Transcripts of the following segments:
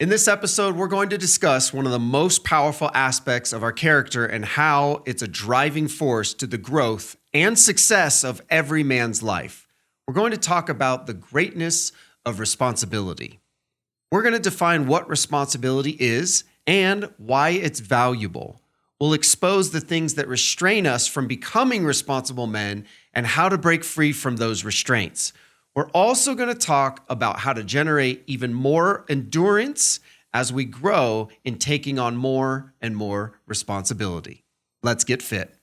In this episode, we're going to discuss one of the most powerful aspects of our character and how it's a driving force to the growth and success of every man's life. We're going to talk about the greatness of responsibility. We're going to define what responsibility is and why it's valuable. We'll expose the things that restrain us from becoming responsible men and how to break free from those restraints. We're also going to talk about how to generate even more endurance as we grow in taking on more and more responsibility. Let's get fit.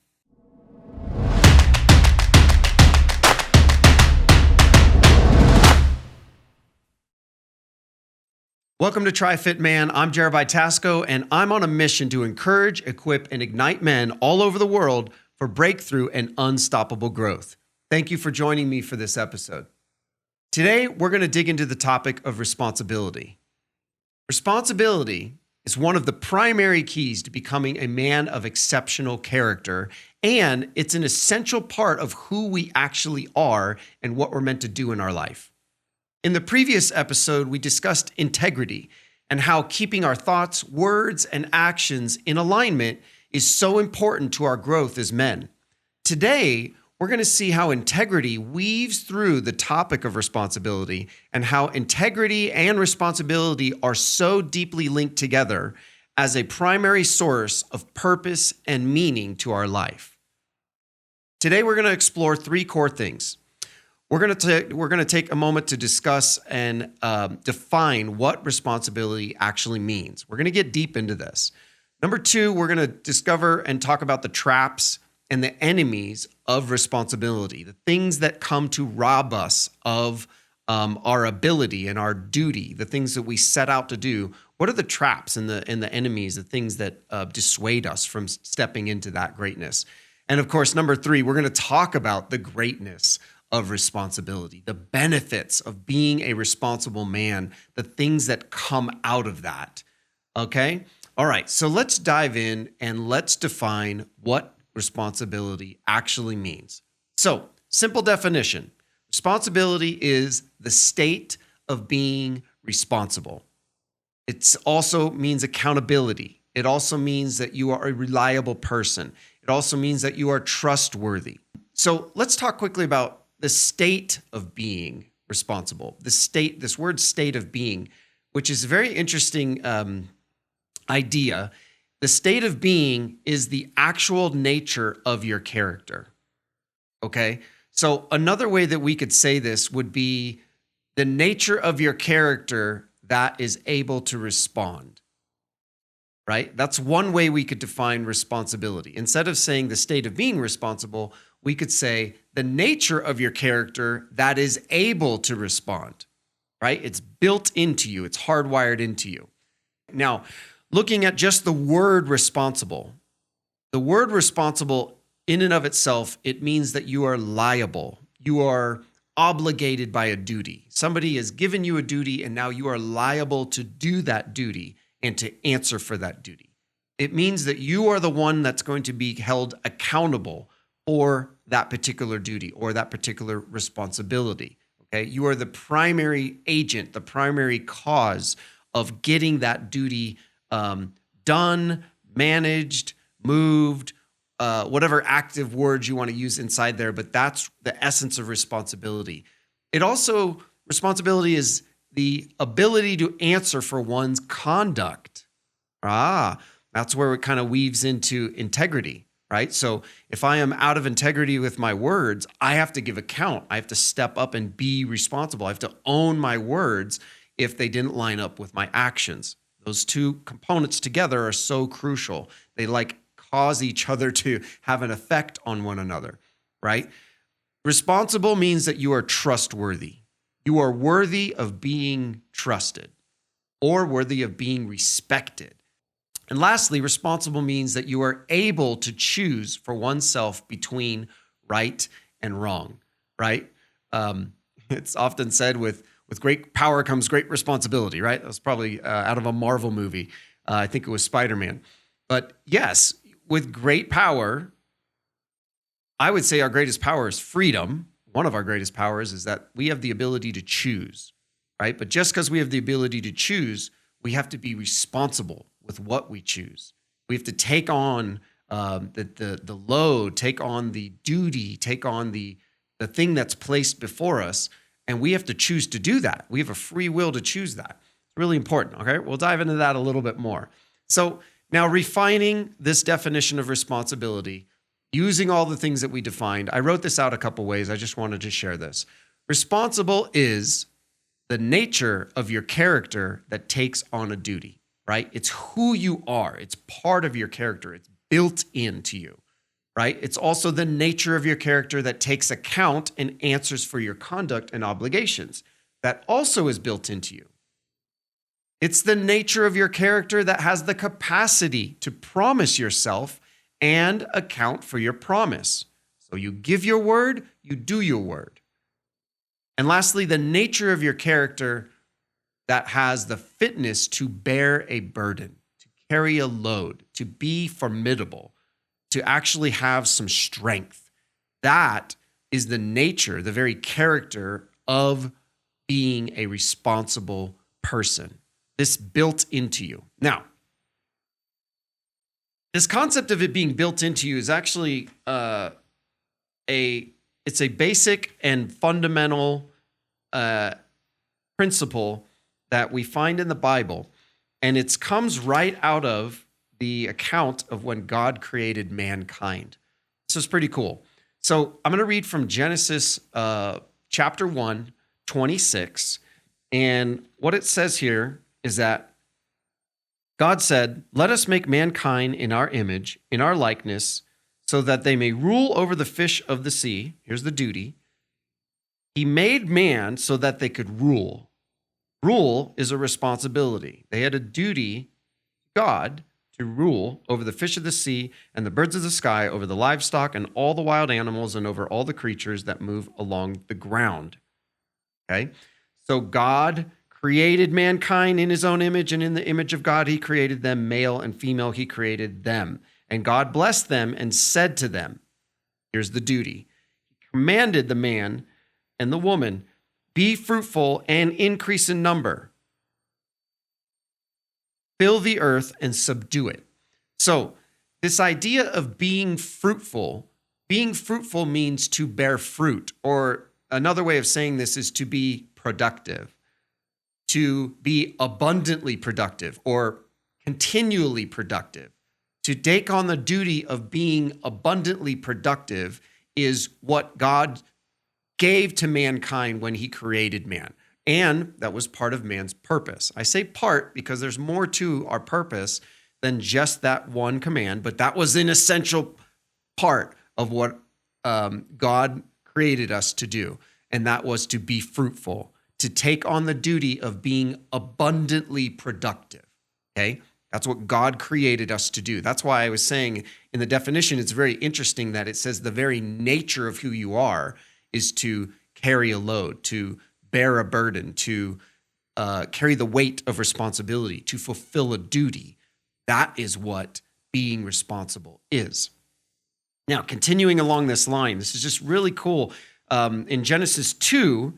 Welcome to TRIFIT, man. I'm Jeribai Tascoe, and I'm on a mission to encourage, equip, and ignite men all over the world for breakthrough and unstoppable growth. Thank you for joining me for this episode. Today, we're going to dig into the topic of responsibility. Responsibility is one of the primary keys to becoming a man of exceptional character, and it's an essential part of who we actually are and what we're meant to do in our life. In the previous episode, we discussed integrity and how keeping our thoughts, words, and actions in alignment is so important to our growth as men. Today, we're going to see how integrity weaves through the topic of responsibility and how integrity and responsibility are so deeply linked together as a primary source of purpose and meaning to our life. Today, we're going to explore three core things. We're going to take a moment to discuss and define what responsibility actually means. We're going to get deep into this. Number two, we're going to discover and talk about the traps and the enemies of responsibility, the things that come to rob us of our ability and our duty, the things that we set out to do. What are the traps and the enemies, the things that dissuade us from stepping into that greatness? And of course, number three, we're going to talk about the greatness of responsibility, the benefits of being a responsible man, the things that come out of that. Okay? All right, so let's dive in and let's define what responsibility actually means. So, simple definition. Responsibility is the state of being responsible. It also means accountability. It also means that you are a reliable person. It also means that you are trustworthy. So, let's talk quickly about the state of being responsible. This word state of being, which is a very interesting idea. The state of being is the actual nature of your character. Okay? So another way that we could say this would be the nature of your character that is able to respond. Right? That's one way we could define responsibility. Instead of saying the state of being responsible, we could say the nature of your character that is able to respond, right? It's built into you. It's hardwired into you. Now, looking at just the word responsible, the word responsible in and of itself, it means that you are liable. You are obligated by a duty. Somebody has given you a duty, and now you are liable to do that duty and to answer for that duty. It means that you are the one that's going to be held accountable for that particular duty or that particular responsibility. Okay, you are the primary agent, the primary cause of getting that duty done, managed, moved, whatever active words you want to use inside there, but that's the essence of responsibility. Responsibility is the ability to answer for one's conduct. That's where it kind of weaves into integrity. Right? So if I am out of integrity with my words, I have to give account. I have to step up and be responsible. I have to own my words if they didn't line up with my actions. Those two components together are so crucial. They cause each other to have an effect on one another, right? Responsible means that you are trustworthy. You are worthy of being trusted or worthy of being respected. And lastly, responsible means that you are able to choose for oneself between right and wrong, right? It's often said with great power comes great responsibility, right? That was probably out of a Marvel movie. I think it was Spider-Man. But yes, with great power, I would say our greatest power is freedom. One of our greatest powers is that we have the ability to choose, right? But just because we have the ability to choose, we have to be responsible with what we choose. We have to take on the load, take on the duty, take on the thing that's placed before us, and we have to choose to do that. We have a free will to choose that. It's really important, okay? We'll dive into that a little bit more. So now refining this definition of responsibility, using all the things that we defined, I wrote this out a couple ways. I just wanted to share this. Responsible is the nature of your character that takes on a duty, right? It's who you are. It's part of your character. It's built into you, right? It's also the nature of your character that takes account and answers for your conduct and obligations. That also is built into you. It's the nature of your character that has the capacity to promise yourself and account for your promise. So you give your word, you do your word. And lastly, the nature of your character that has the fitness to bear a burden, to carry a load, to be formidable, to actually have some strength. That is the nature, the very character of being a responsible person. This built into you. Now, this concept of it being built into you is actually it's a basic and fundamental principle that we find in the Bible, and it comes right out of the account of when God created mankind. This is pretty cool. So I'm going to read from Genesis chapter 1, 26, and what it says here is that God said, "Let us make mankind in our image, in our likeness, so that they may rule over the fish of the sea." Here's the duty. He made man so that they could rule. Rule is a responsibility. They had a duty, God, to rule over the fish of the sea and the birds of the sky, over the livestock and all the wild animals, and over all the creatures that move along the ground. Okay? So God created mankind in his own image, and in the image of God, he created them, male and female, he created them. And God blessed them and said to them, here's the duty. He commanded the man and the woman, be fruitful and increase in number. Fill the earth and subdue it. So this idea of being fruitful means to bear fruit, or another way of saying this is to be productive, to be abundantly productive or continually productive. To take on the duty of being abundantly productive is what God gave to mankind when he created man. And that was part of man's purpose. I say part because there's more to our purpose than just that one command, but that was an essential part of what God created us to do. And that was to be fruitful, to take on the duty of being abundantly productive, okay? That's what God created us to do. That's why I was saying in the definition, it's very interesting that it says the very nature of who you are is to carry a load, to bear a burden, to carry the weight of responsibility, to fulfill a duty. That is what being responsible is. Now, continuing along this line, this is just really cool. In Genesis 2,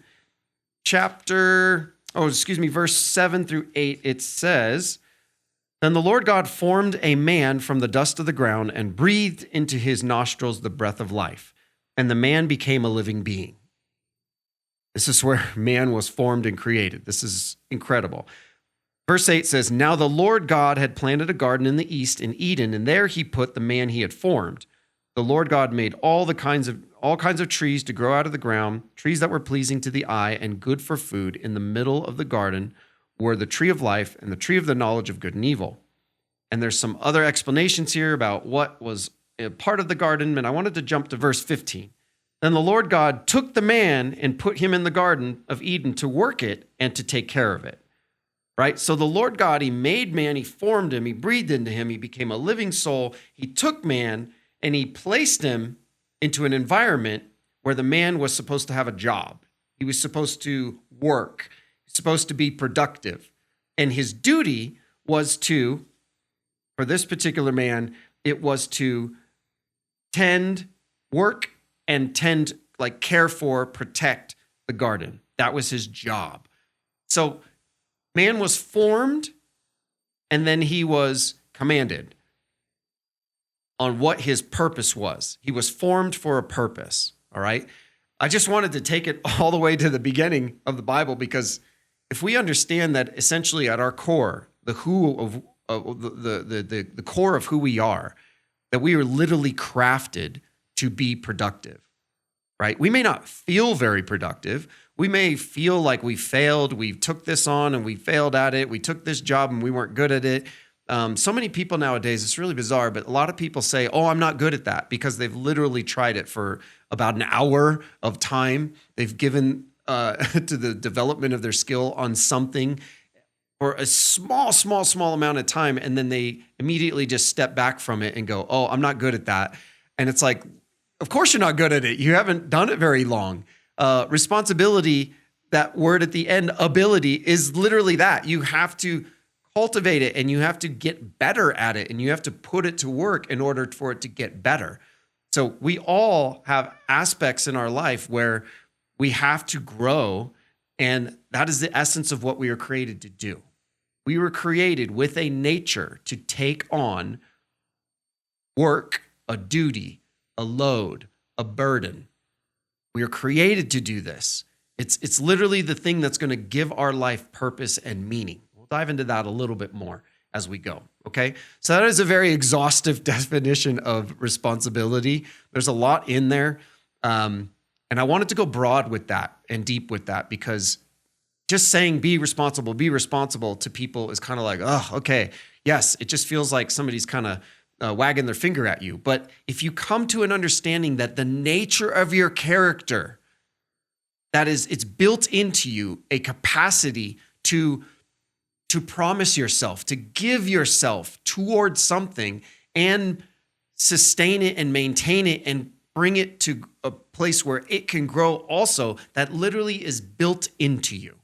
verse 7 through 8, it says, "Then the Lord God formed a man from the dust of the ground and breathed into his nostrils the breath of life, and the man became a living being." This is where man was formed and created. This is incredible. Verse 8 says, "Now the Lord God had planted a garden in the east in Eden, and there he put the man he had formed. The Lord God made all kinds of trees to grow out of the ground, trees that were pleasing to the eye and good for food. In the middle of the garden were the tree of life and the tree of the knowledge of good and evil." And there's some other explanations here about what was a part of the garden, and I wanted to jump to verse 15. "Then the Lord God took the man and put him in the garden of Eden to work it and to take care of it." Right? So the Lord God, he made man, he formed him, he breathed into him, he became a living soul. He took man and he placed him into an environment where the man was supposed to have a job. He was supposed to work, supposed to be productive. And his duty was to, for this particular man, it was to work and care for, protect the garden. That was his job. So man was formed and then he was commanded on what his purpose was. He was formed for a purpose, all right? I just wanted to take it all the way to the beginning of the Bible, because if we understand that essentially at our core, the who of the core of who we are, that we are literally crafted to be productive, right? We may not feel very productive. We may feel like we failed. We took this on and we failed at it. We took this job and we weren't good at it. So many people nowadays, it's really bizarre, but a lot of people say, oh, I'm not good at that, because they've literally tried it for about an hour of time. They've given to the development of their skill on something for a small amount of time, and then they immediately just step back from it and go, oh, I'm not good at that. And it's like, of course you're not good at it. You haven't done it very long. Responsibility, that word at the end, ability, is literally that. You have to cultivate it, and you have to get better at it, and you have to put it to work in order for it to get better. So we all have aspects in our life where we have to grow, and that is the essence of what we were created to do. We were created with a nature to take on work, a duty, a load, a burden. We are created to do this. It's literally the thing that's going to give our life purpose and meaning. We'll dive into that a little bit more as we go, okay? So that is a very exhaustive definition of responsibility. There's a lot in there, and I wanted to go broad with that and deep with that, because just saying be responsible to people is kind of like, oh, okay, yes, it just feels like somebody's kind of wagging their finger at you. But if you come to an understanding that the nature of your character, that is, it's built into you a capacity to promise yourself, to give yourself towards something and sustain it and maintain it and bring it to a place where it can grow also, that literally is built into you,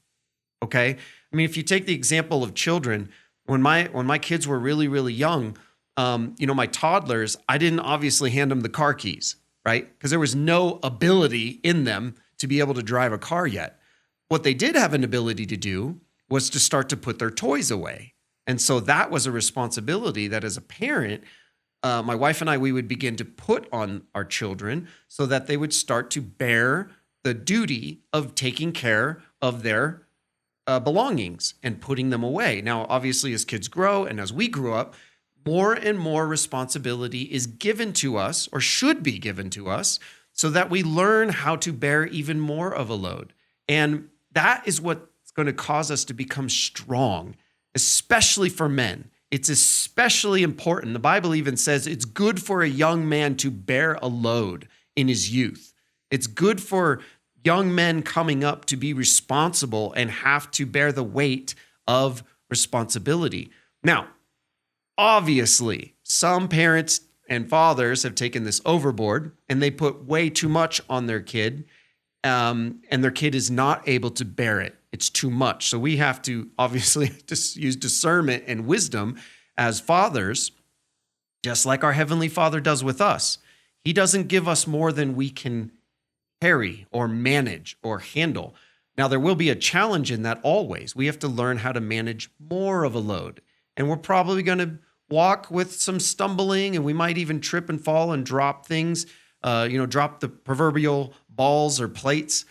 okay? I mean, if you take the example of children, when my kids were really, really young, my toddlers, I didn't obviously hand them the car keys, right? Because there was no ability in them to be able to drive a car yet. What they did have an ability to do was to start to put their toys away. And so that was a responsibility that as a parent, my wife and I, we would begin to put on our children so that they would start to bear the duty of taking care of their belongings and putting them away. Now, obviously, as kids grow and as we grew up, more and more responsibility is given to us, or should be given to us, so that we learn how to bear even more of a load. And that is what's going to cause us to become strong, especially for men. It's especially important. The Bible even says it's good for a young man to bear a load in his youth. It's good for young men coming up to be responsible and have to bear the weight of responsibility. Now, obviously, some parents and fathers have taken this overboard and they put way too much on their kid, and their kid is not able to bear it. It's too much. So we have to obviously just use discernment and wisdom as fathers, just like our Heavenly Father does with us. He doesn't give us more than we can carry or manage or handle. Now, there will be a challenge in that always. We have to learn how to manage more of a load. And we're probably going to walk with some stumbling, and we might even trip and fall and drop things, drop the proverbial balls or plates.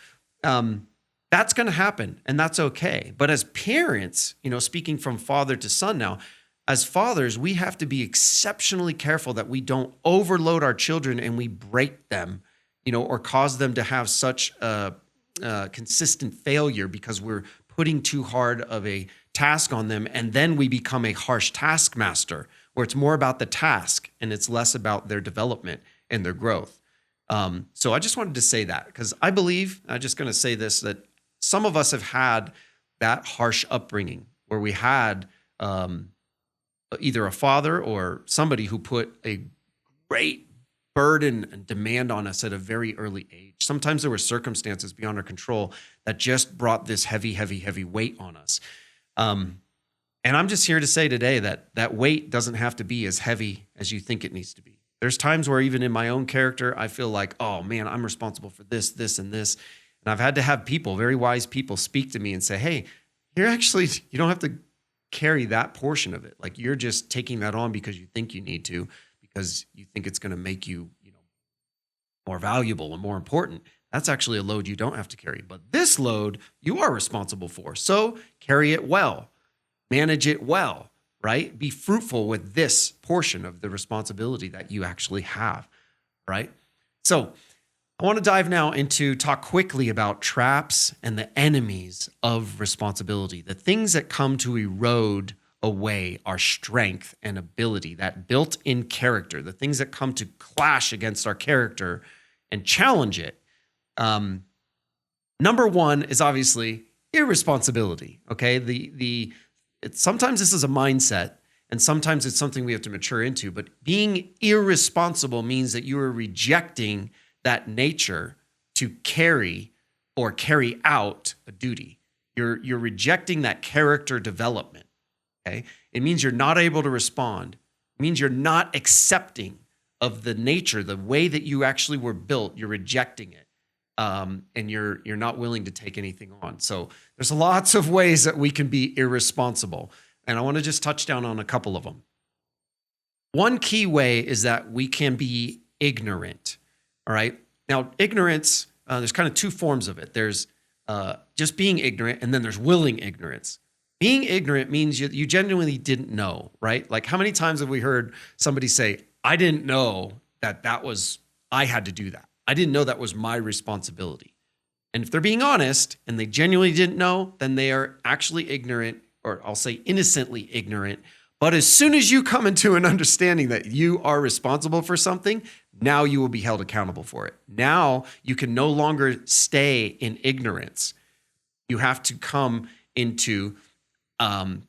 That's going to happen, and that's okay. But as parents, speaking from father to son now, as fathers, we have to be exceptionally careful that we don't overload our children and we break them, or cause them to have such consistent failure because we're putting too hard of a task on them, and then we become a harsh taskmaster where it's more about the task and it's less about their development and their growth. So I just wanted to say that, because I believe, I'm just going to say this, that some of us have had that harsh upbringing where we had either a father or somebody who put a great burden and demand on us at a very early age. Sometimes there were circumstances beyond our control that just brought this heavy weight on us. And I'm just here to say today that that weight doesn't have to be as heavy as you think it needs to be. There's times where even in my own character, I feel like, oh man, I'm responsible for this, and this. And I've had to have people, very wise people, speak to me and say, hey, you don't have to carry that portion of it. Like you're just taking that on because you think you need to, because you think it's going to make you, more valuable and more important. That's actually a load you don't have to carry. But this load you are responsible for. So carry it well, manage it well, right? Be fruitful with this portion of the responsibility that you actually have, right? So I want to dive now into talk quickly about traps and the enemies of responsibility, the things that come to erode away our strength and ability, that built-in character, the things that come to clash against our character and challenge it. Number one is obviously irresponsibility. Okay, sometimes this is a mindset, and sometimes it's something we have to mature into. But being irresponsible means that you are rejecting that nature to carry or carry out a duty. You're rejecting that character development. Okay, it means you're not able to respond. It means you're not accepting of the nature, the way that you actually were built. You're rejecting it, and you're not willing to take anything on. So there's lots of ways that we can be irresponsible, and I want to just touch down on a couple of them. One key way is that we can be ignorant. All right. Now, ignorance, there's kind of two forms of it. There's just being ignorant, and then there's willing ignorance. Being ignorant means you genuinely didn't know, right? Like how many times have we heard somebody say, I didn't know I had to do that. I didn't know that was my responsibility. And if they're being honest and they genuinely didn't know, then they are actually ignorant, or I'll say innocently ignorant. But as soon as you come into an understanding that you are responsible for something, now you will be held accountable for it. Now you can no longer stay in ignorance. You have to come into an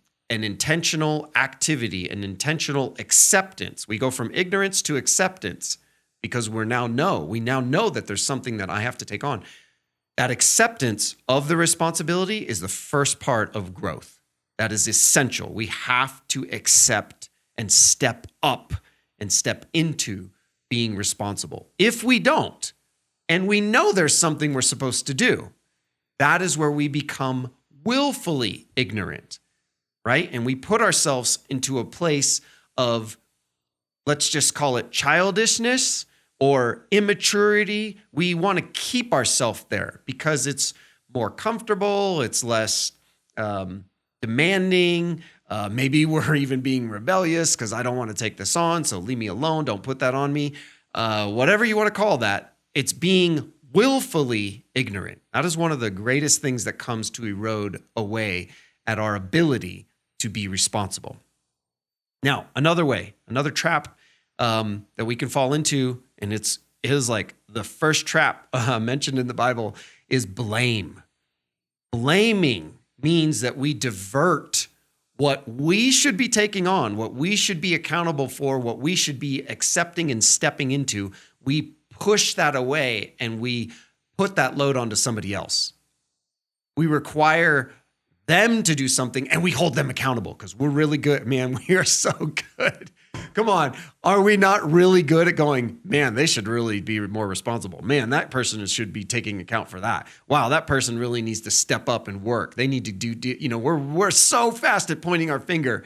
intentional activity, an intentional acceptance. We go from ignorance to acceptance because we now know that there's something that I have to take on. That acceptance of the responsibility is the first part of growth. That is essential. We have to accept and step up and step into being responsible. If we don't, and we know there's something we're supposed to do, that is where we become willfully ignorant, right? And we put ourselves into a place of, let's just call it childishness or immaturity. We want to keep ourselves there because it's more comfortable, it's less demanding. Maybe we're even being rebellious because I don't want to take this on, so leave me alone, don't put that on me. Whatever you want to call that, it's being willfully ignorant. That is one of the greatest things that comes to erode away at our ability to be responsible. Now, another trap that we can fall into, and it is like the first trap mentioned in the Bible, is blame. Blaming means that we divert what we should be taking on, what we should be accountable for, what we should be accepting and stepping into. We push that away and we put that load onto somebody else. We require them to do something and we hold them accountable because we're really good. Man, we are so good. Come on. Are we not really good at going, man, they should really be more responsible. Man, that person should be taking account for that. Wow, that person really needs to step up and work. They need to do, we're so fast at pointing our finger.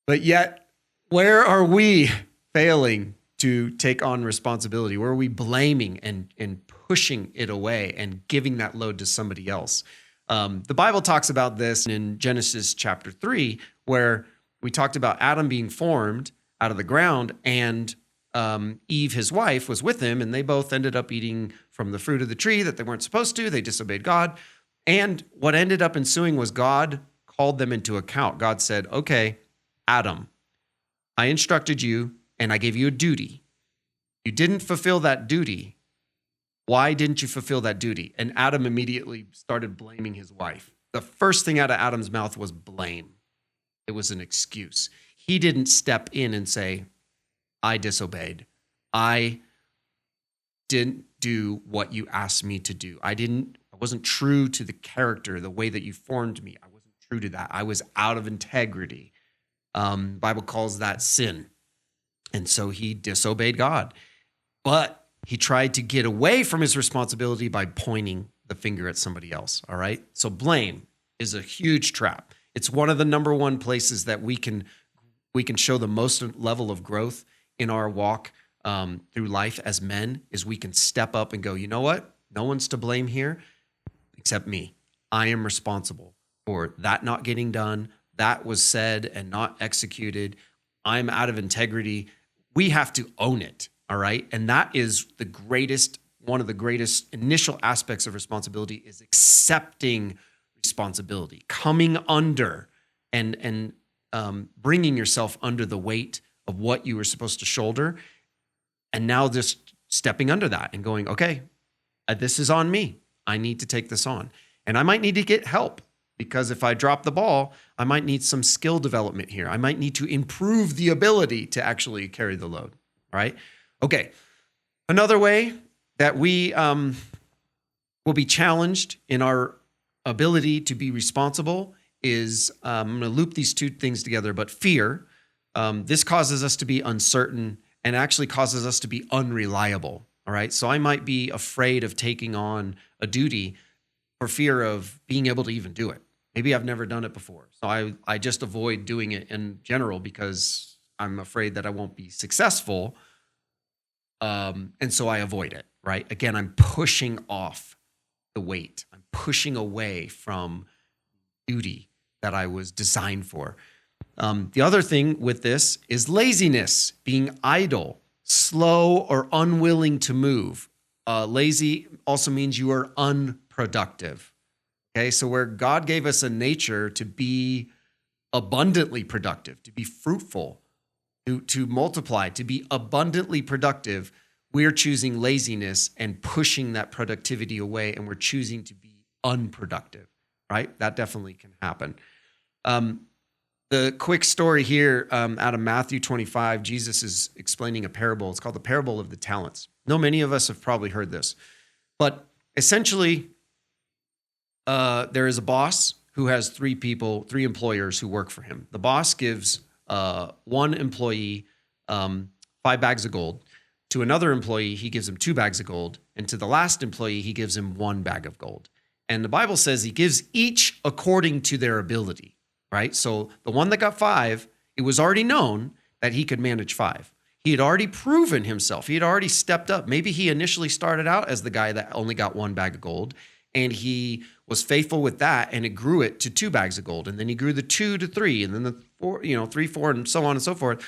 But yet, where are we failing to take on responsibility? Where are we blaming and pushing it away and giving that load to somebody else? The Bible talks about this in Genesis chapter 3, where we talked about Adam being formed out of the ground, and Eve, his wife, was with him, and they both ended up eating from the fruit of the tree that they weren't supposed to. They disobeyed God. And what ended up ensuing was God called them into account. God said, okay, Adam, I instructed you, and I gave you a duty. You didn't fulfill that duty. Why didn't you fulfill that duty? And Adam immediately started blaming his wife. The first thing out of Adam's mouth was blame. It was an excuse. He didn't step in and say, I disobeyed. I didn't do what you asked me to do. I wasn't true to the character, the way that you formed me. I wasn't true to that. I was out of integrity. Bible calls that sin. And so he disobeyed God. But he tried to get away from his responsibility by pointing the finger at somebody else, all right? So blame is a huge trap. It's one of the number one places that we can show the most level of growth in our walk through life as men, is we can step up and go, you know what? No one's to blame here except me. I am responsible for that not getting done. That was said and not executed. I'm out of integrity. We have to own it, all right? And that is one of the greatest initial aspects of responsibility, is accepting responsibility, coming under and bringing yourself under the weight of what you were supposed to shoulder. And now just stepping under that and going, okay, this is on me. I need to take this on. And I might need to get help, because if I drop the ball, I might need some skill development here. I might need to improve the ability to actually carry the load, all right? Okay, another way that we will be challenged in our ability to be responsible is, I'm going to loop these two things together, but fear. This causes us to be uncertain and actually causes us to be unreliable, all right? So I might be afraid of taking on a duty for fear of being able to even do it. Maybe I've never done it before. So I just avoid doing it in general because I'm afraid that I won't be successful. And so I avoid it, right? Again, I'm pushing off the weight. I'm pushing away from duty that I was designed for. The other thing with this is laziness, being idle, slow, or unwilling to move. Lazy also means you are unproductive. Okay, so where God gave us a nature to be abundantly productive, to be fruitful, to multiply, to be abundantly productive, we're choosing laziness and pushing that productivity away, and we're choosing to be unproductive, right? That definitely can happen. The quick story here out of Matthew 25, Jesus is explaining a parable. It's called the parable of the talents. Many of us have probably heard this, but essentially, there is a boss who has three employers who work for him. The boss gives one employee 5 bags of gold. To another employee, he gives him 2 bags of gold. And to the last employee, he gives him 1 bag of gold. And the Bible says he gives each according to their ability, right? So the one that got 5, it was already known that he could manage 5. He had already proven himself. He had already stepped up. Maybe he initially started out as the guy that only got 1 bag of gold, and he was faithful with that, and it grew it to 2 bags of gold. And then he grew the 2 to 3, and then the 4, 3, 4, and so on and so forth.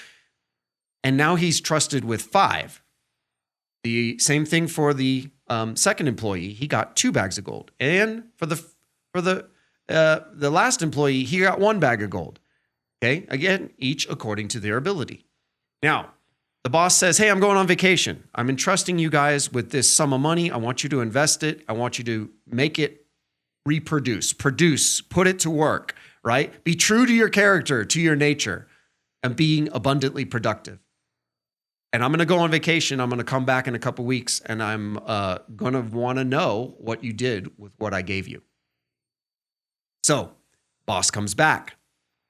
And now he's trusted with 5. The same thing for the second employee. He got 2 bags of gold. And for the last employee, he got 1 bag of gold. Okay, again, each according to their ability. Now, the boss says, hey, I'm going on vacation. I'm entrusting you guys with this sum of money. I want you to invest it. I want you to make it reproduce, produce, put it to work, right? Be true to your character, to your nature, and being abundantly productive. And I'm going to go on vacation. I'm going to come back in a couple weeks, and I'm going to want to know what you did with what I gave you. So, boss comes back,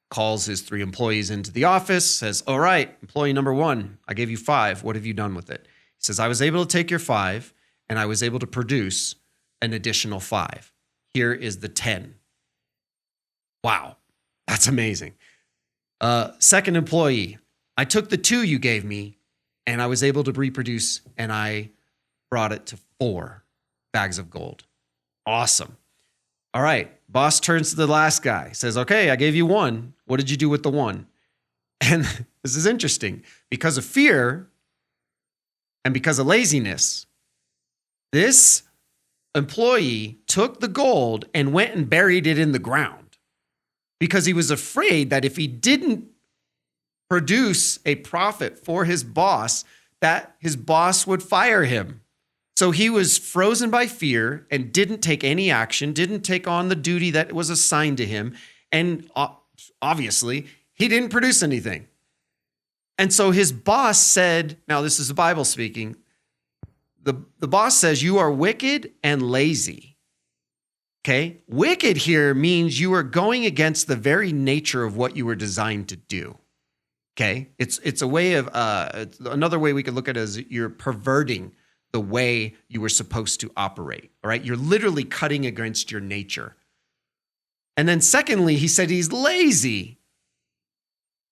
calls his 3 employees into the office, says, all right, employee number 1, I gave you 5. What have you done with it? He says, I was able to take your 5, and I was able to produce an additional 5. Here is the 10. Wow, that's amazing. Second employee, I took the 2 you gave me, and I was able to reproduce, and I brought it to 4 bags of gold. Awesome. All right, boss turns to the last guy, says, okay, I gave you 1. What did you do with the 1? And this is interesting. Because of fear and because of laziness, this employee took the gold and went and buried it in the ground because he was afraid that if he didn't produce a profit for his boss, that his boss would fire him. So he was frozen by fear and didn't take any action, didn't take on the duty that was assigned to him. And obviously, he didn't produce anything. And so his boss said, now this is the Bible speaking, the boss says, you are wicked and lazy. Okay? Wicked here means you are going against the very nature of what you were designed to do. Okay? It's a way of, another way we could look at it is you're perverting the way you were supposed to operate, all right? You're literally cutting against your nature. And then secondly, he said he's lazy.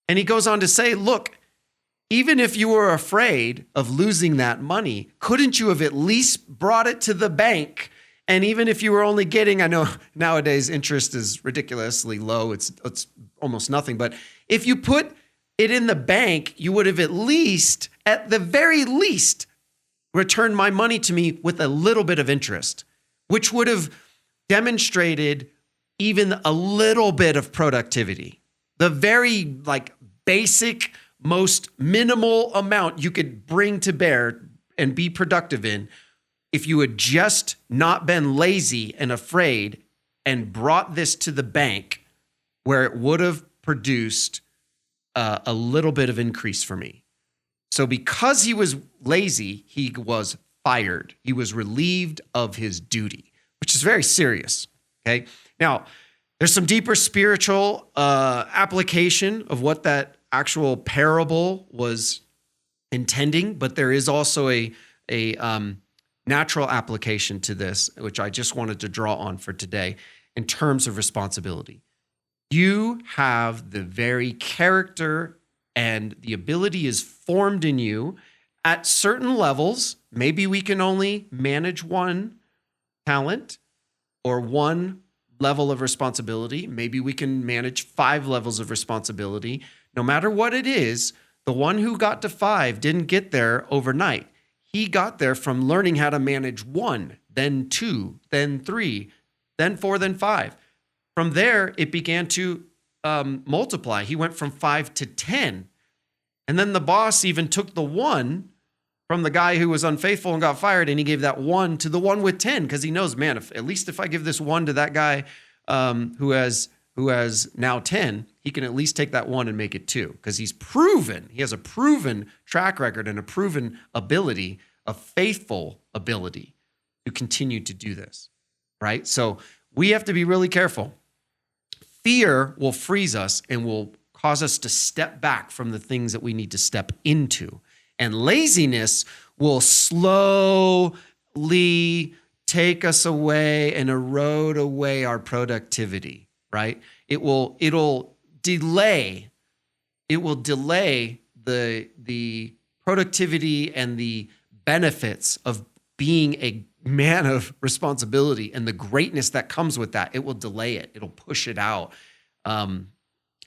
And he goes on to say, look, even if you were afraid of losing that money, couldn't you have at least brought it to the bank? And even if you were only getting, I know nowadays interest is ridiculously low, it's almost nothing, but if you put it in the bank, you would have at the very least, returned my money to me with a little bit of interest, which would have demonstrated even a little bit of productivity. The very basic, most minimal amount you could bring to bear and be productive in if you had just not been lazy and afraid and brought this to the bank where it would have produced a little bit of increase for me. So because he was lazy, he was fired. He was relieved of his duty, which is very serious. Okay. Now, there's some deeper spiritual application of what that actual parable was intending, but there is also a natural application to this, which I just wanted to draw on for today in terms of responsibility. You have the very character and the ability is formed in you at certain levels. Maybe we can only manage one talent or one level of responsibility. Maybe we can manage 5 levels of responsibility. No matter what it is, the one who got to 5 didn't get there overnight. He got there from learning how to manage 1, then 2, then 3, then 4, then 5. From there, it began to multiply. He went from 5 to 10. And then the boss even took the 1 from the guy who was unfaithful and got fired, and he gave that 1 to the one with 10 because he knows, man, at least if I give this 1 to that guy who has now 10, he can at least take that 1 and make it 2 because he has a proven track record and a proven ability, a faithful ability to continue to do this, right? So we have to be really careful. Fear will freeze us and will cause us to step back from the things that we need to step into. And laziness will slowly take us away and erode away our productivity, right? It'll delay the productivity and the benefits of being a man of responsibility and the greatness that comes with that. It will delay it. It'll push it out. And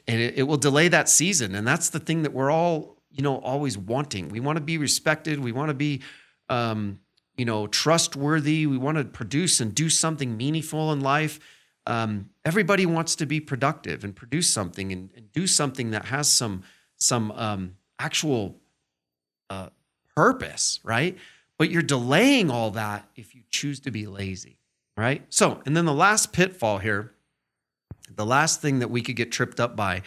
it will delay that season. And that's the thing that we're all, always wanting. We want to be respected. We want to be, trustworthy. We want to produce and do something meaningful in life. Everybody wants to be productive and produce something and do something that has some actual purpose, right? But you're delaying all that if you choose to be lazy, right? So, and then the last pitfall here, the last thing that we could get tripped up by,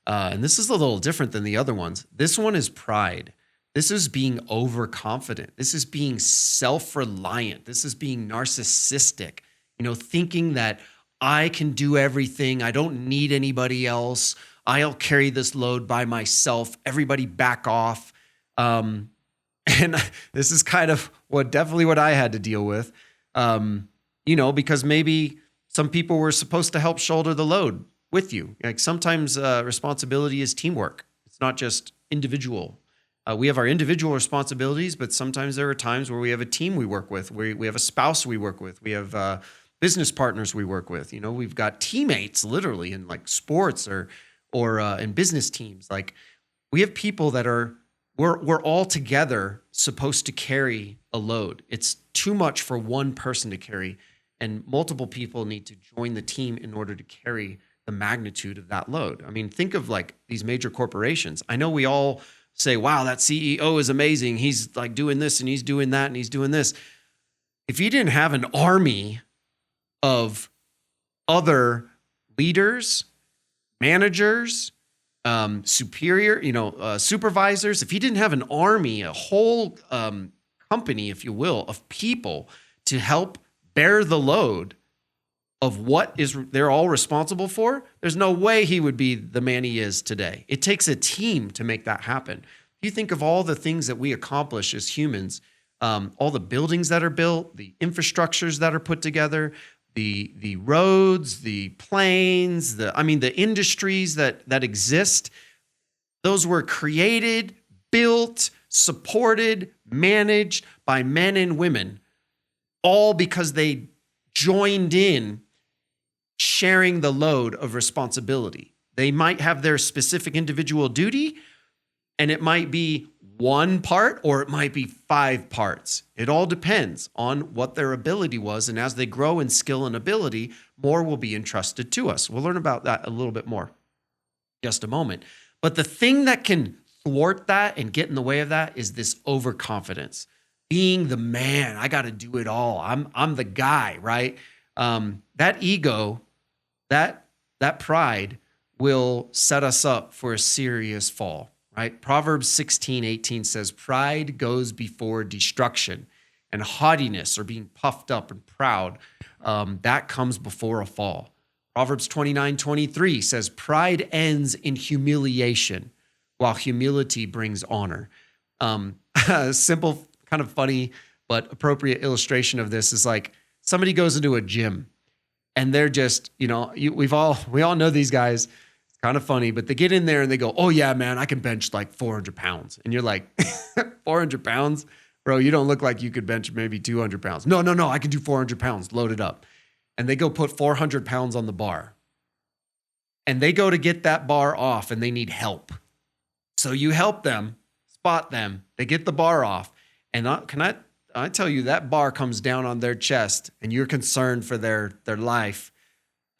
and this is a little different than the other ones. This one is pride. This is being overconfident. This is being self-reliant. This is being narcissistic, thinking that I can do everything. I don't need anybody else. I'll carry this load by myself. Everybody back off. And this is kind of definitely what I had to deal with, because maybe some people were supposed to help shoulder the load with you. Like sometimes responsibility is teamwork. It's not just individual. We have our individual responsibilities, but sometimes there are times where we have a team we work with. We have a spouse we work with. We have business partners we work with. We've got teammates literally in like sports or in business teams. Like we have people that we're all together supposed to carry a load. It's too much for one person to carry, and multiple people need to join the team in order to carry the magnitude of that load. I mean, think of like these major corporations. I know we all say, wow, that CEO is amazing. He's like doing this and he's doing that and he's doing this. If you didn't have an army of other leaders, managers, supervisors, if you didn't have an army, a whole company, if you will, of people to help bear the load of what they're all responsible for, there's no way he would be the man he is today. It takes a team to make that happen. If you think of all the things that we accomplish as humans, all the buildings that are built, the infrastructures that are put together, the roads, the planes, the industries that exist, those were created, built, supported, managed by men and women, all because they joined in sharing the load of responsibility. They might have their specific individual duty, and it might be one part or it might be 5 parts. It all depends on what their ability was. And as they grow in skill and ability, more will be entrusted to us. We'll learn about that a little bit more in just a moment. But the thing that can thwart that and get in the way of that is this overconfidence. Being the man, I got to do it all. I'm the guy, right? That ego, that pride will set us up for a serious fall. Right? Proverbs 16:18 says, pride goes before destruction, and haughtiness, or being puffed up and proud, that comes before a fall. Proverbs 29:23 says, pride ends in humiliation, while humility brings honor. A simple, kind of funny, but appropriate illustration of this is like somebody goes into a gym and they're just, we all know these guys. Kind of funny, but they get in there and they go, oh yeah, man, I can bench like 400 pounds. And you're like, 400 pounds? Bro, you don't look like you could bench maybe 200 pounds. No, I can do 400 pounds, load it up. And they go put 400 pounds on the bar. And they go to get that bar off and they need help. So you help them, spot them, they get the bar off. And I tell you, that bar comes down on their chest and you're concerned for their life.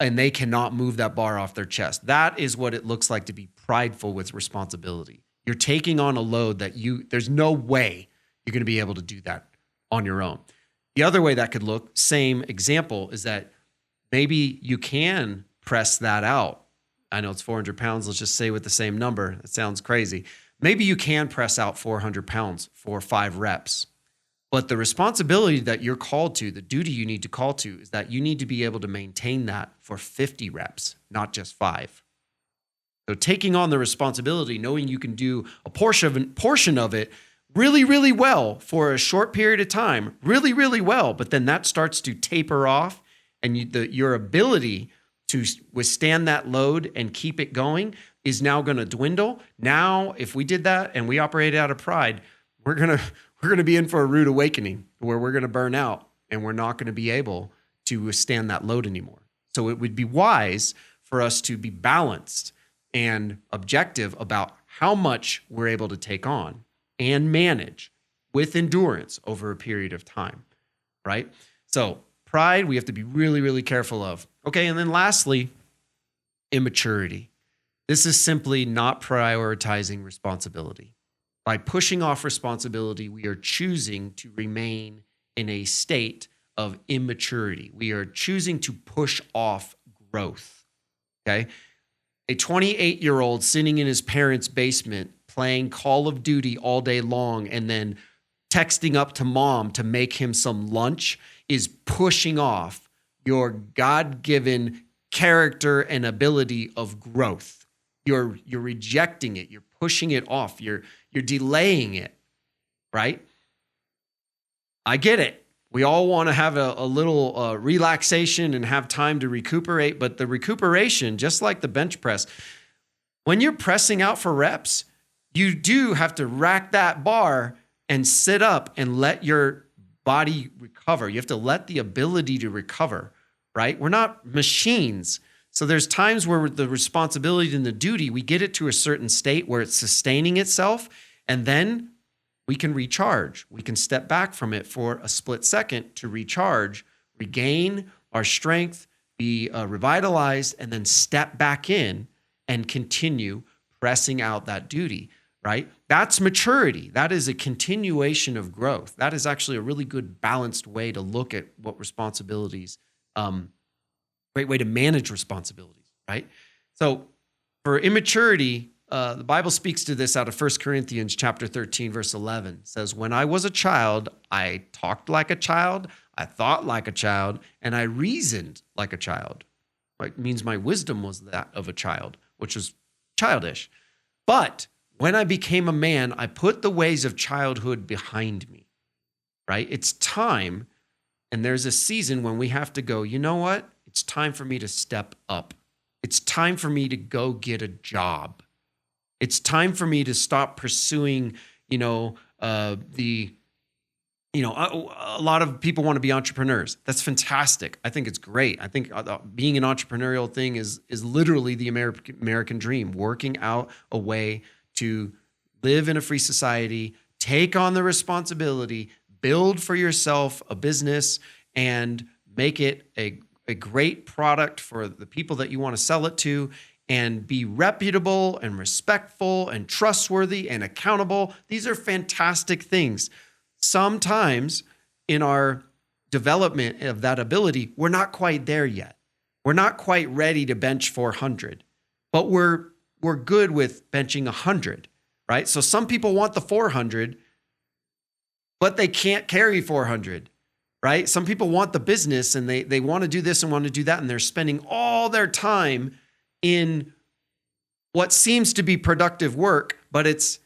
And they cannot move that bar off their chest. That is what it looks like to be prideful with responsibility. You're taking on a load that there's no way you're going to be able to do that on your own. The other way that could look, same example, is that maybe you can press that out. I know it's 400 pounds. Let's just say with the same number. That sounds crazy. Maybe you can press out 400 pounds for 5 reps. But the responsibility that you're called to, the duty you need to call to, is that you need to be able to maintain that for 50 reps, not just 5. So taking on the responsibility, knowing you can do a portion of it really, really well for a short period of time, really, really well, but then that starts to taper off, and your ability to withstand that load and keep it going is now going to dwindle. Now, if we did that and we operated out of pride, we're going to be in for a rude awakening where we're going to burn out and we're not going to be able to withstand that load anymore. So it would be wise for us to be balanced and objective about how much we're able to take on and manage with endurance over a period of time, right? So pride, we have to be really, really careful of. Okay, and then lastly, immaturity. This is simply not prioritizing responsibility. By pushing off responsibility, we are choosing to remain in a state of immaturity. We are choosing to push off growth, okay? A 28-year-old sitting in his parents' basement playing Call of Duty all day long and then texting up to mom to make him some lunch is pushing off your God-given character and ability of growth. You're rejecting it. You're pushing it off. You're delaying it, right? I get it. We all want to have a little relaxation and have time to recuperate, but the recuperation, just like the bench press, when you're pressing out for reps, you do have to rack that bar and sit up and let your body recover. You have to let the ability to recover, right? We're not machines. So there's times where the responsibility and the duty, we get it to a certain state where it's sustaining itself, and then we can recharge. We can step back from it for a split second to recharge, regain our strength, be revitalized, and then step back in and continue pressing out that duty, right? That's maturity. That is a continuation of growth. That is actually a really good balanced way to look at what responsibilities, great way to manage responsibilities, right? So for immaturity, the Bible speaks to this out of 1 Corinthians chapter 13, verse 11. It says, when I was a child, I talked like a child, I thought like a child, and I reasoned like a child. It means my wisdom was that of a child, which was childish. But when I became a man, I put the ways of childhood behind me, right? It's time And there's a season when we have to go, you know what? It's time for me to step up. It's time for me to go get a job. It's time for me to stop pursuing, a lot of people want to be entrepreneurs. That's fantastic. I think it's great. I think being an entrepreneurial thing is literally the American dream, working out a way to live in a free society, take on the responsibility, build for yourself a business, and make it a great product for the people that you want to sell it to, and be reputable and respectful and trustworthy and accountable. These are fantastic things. Sometimes in our development of that ability, we're not quite there yet. We're not quite ready to bench 400, but we're good with benching 100, right? So some people want the 400, but they can't carry 400, right? Some people want the business and they want to do this and want to do that, and they're spending all their time in what seems to be productive work, but it's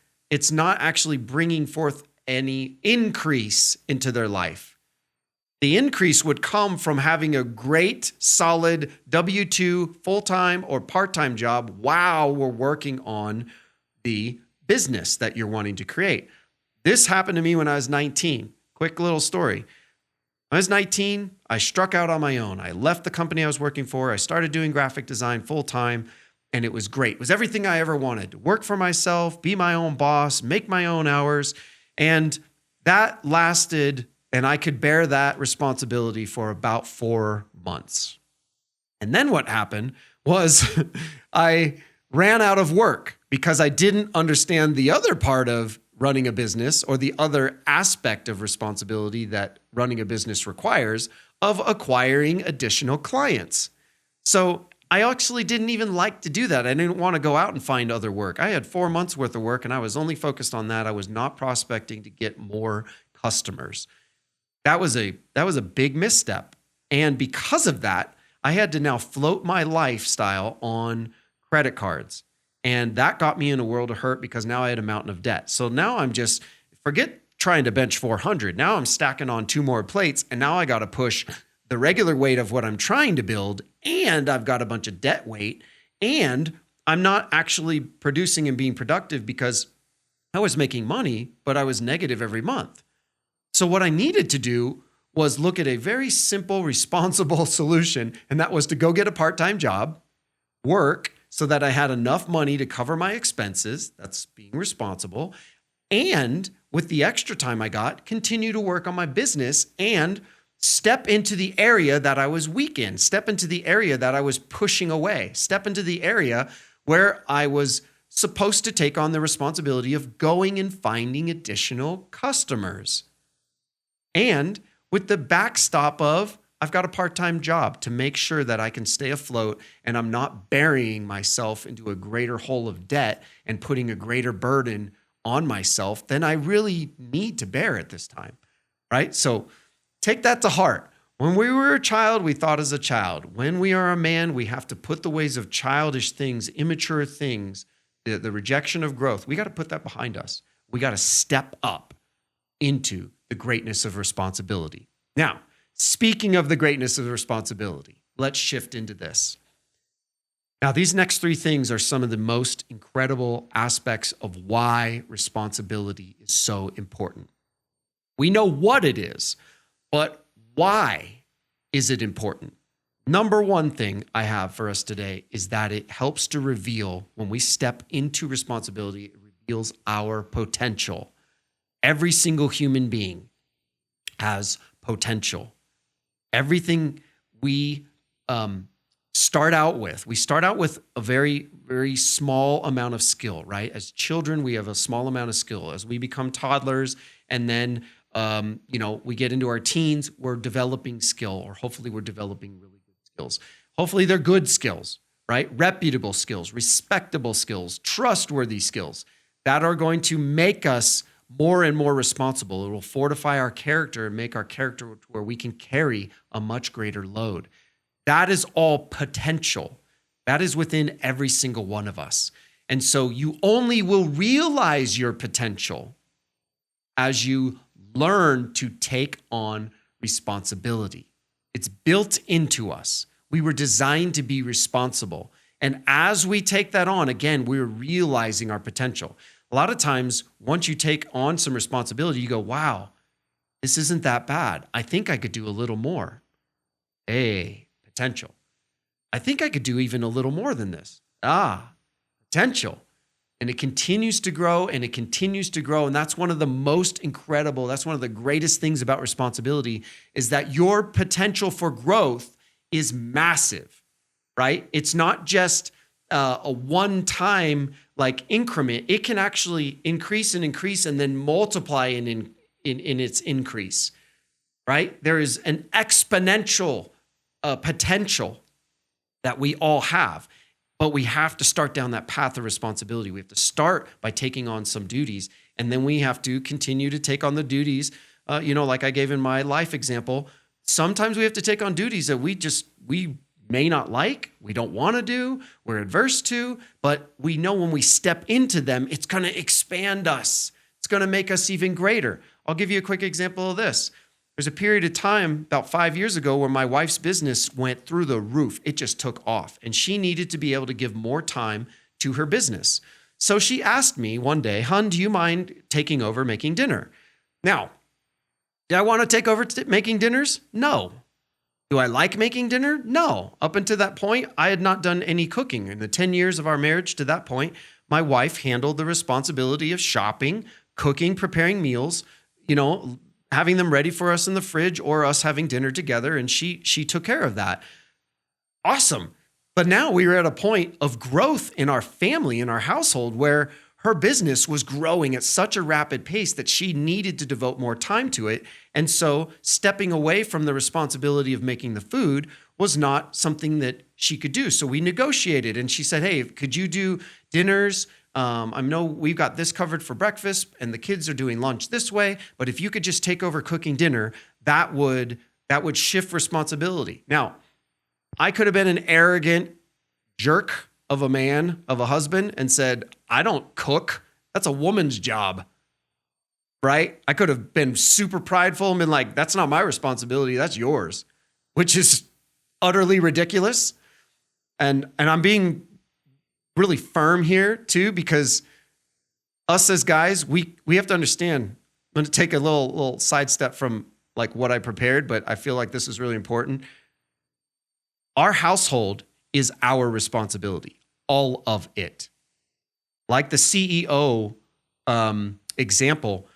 not actually bringing forth any increase into their life. The increase would come from having a great, solid W-2 full-time or part-time job while we're working on the business that you're wanting to create. This happened to me when I was 19. Quick little story. When I was 19, I struck out on my own. I left the company I was working for. I started doing graphic design full-time, and it was great. It was everything I ever wanted: to work for myself, be my own boss, make my own hours. And that lasted, and I could bear that responsibility for about 4 months. And then what happened was I ran out of work because I didn't understand the other part of running a business, or the other aspect of responsibility that running a business requires, of acquiring additional clients. So I actually didn't even like to do that. I didn't want to go out and find other work. I had 4 months worth of work and I was only focused on that. I was not prospecting to get more customers. That was a big misstep. And because of that, I had to now float my lifestyle on credit cards. And that got me in a world of hurt because now I had a mountain of debt. So now I'm just, forget trying to bench 400. Now I'm stacking on 2 more plates, and now I got to push the regular weight of what I'm trying to build, and I've got a bunch of debt weight, and I'm not actually producing and being productive because I was making money, but I was negative every month. So what I needed to do was look at a very simple, responsible solution, and that was to go get a part-time job, work so that I had enough money to cover my expenses. That's being responsible. And with the extra time I got, continue to work on my business and step into the area that I was weak in, step into the area that I was pushing away, step into the area where I was supposed to take on the responsibility of going and finding additional customers. And with the backstop of, I've got a part-time job to make sure that I can stay afloat and I'm not burying myself into a greater hole of debt and putting a greater burden on myself than I really need to bear at this time, right? So take that to heart. When we were a child, we thought as a child. When we are a man, we have to put the ways of childish things, immature things, the rejection of growth. We got to put that behind us. We got to step up into the greatness of responsibility. Now, speaking of the greatness of responsibility, let's shift into this. Now, these next 3 things are some of the most incredible aspects of why responsibility is so important. We know what it is, but why is it important? Number 1 thing I have for us today is that it helps to reveal, when we step into responsibility, it reveals our potential. Every single human being has potential. Everything we start out with a very, very small amount of skill, right? As children, we have a small amount of skill. As we become toddlers, and then we get into our teens, we're developing skill, or hopefully we're developing really good skills. Hopefully they're good skills, right? Reputable skills, respectable skills, trustworthy skills that are going to make us more and more responsible. It will fortify our character and make our character where we can carry a much greater load. That is all potential. That is within every single one of us. And so you only will realize your potential as you learn to take on responsibility. It's built into us. We were designed to be responsible. And as we take that on, again, we're realizing our potential. A lot of times, once you take on some responsibility, you go, wow, this isn't that bad. I think I could do a little more. Hey, potential. I think I could do even a little more than this. Potential. And it continues to grow and it continues to grow. And that's one of the most incredible, that's one of the greatest things about responsibility is that your potential for growth is massive, right? It's not just a one-time like increment. It can actually increase and then multiply in its increase, right? There is an exponential potential that we all have, but we have to start down that path of responsibility. We have to start by taking on some duties, and then we have to continue to take on the duties. Like I gave in my life example, sometimes we have to take on duties that we may not like, we don't want to do, we're adverse to, but we know when we step into them, it's going to expand us. It's going to make us even greater. I'll give you a quick example of this. There's a period of time about 5 years ago where my wife's business went through the roof. It just took off, and she needed to be able to give more time to her business. So she asked me one day, "Hun, do you mind taking over making dinner?" Now, do I want to take over making dinners? No. Do I like making dinner? No. Up until that point, I had not done any cooking. In the 10 years of our marriage to that point, my wife handled the responsibility of shopping, cooking, preparing meals, having them ready for us in the fridge or us having dinner together. And she took care of that. Awesome. But now we were at a point of growth in our family, in our household, where her business was growing at such a rapid pace that she needed to devote more time to it. And so stepping away from the responsibility of making the food was not something that she could do. So we negotiated, and she said, "Hey, could you do dinners? I know we've got this covered for breakfast and the kids are doing lunch this way, but if you could just take over cooking dinner, that would shift responsibility." Now, I could have been an arrogant jerk of a man, of a husband, and said, "I don't cook. That's a woman's job." Right? I could have been super prideful and been like, "That's not my responsibility. That's yours," which is utterly ridiculous. And I'm being really firm here too, because us as guys, we have to understand. I'm going to take a little sidestep from like what I prepared, but I feel like this is really important. Our household is our responsibility, all of it. Like the CEO example,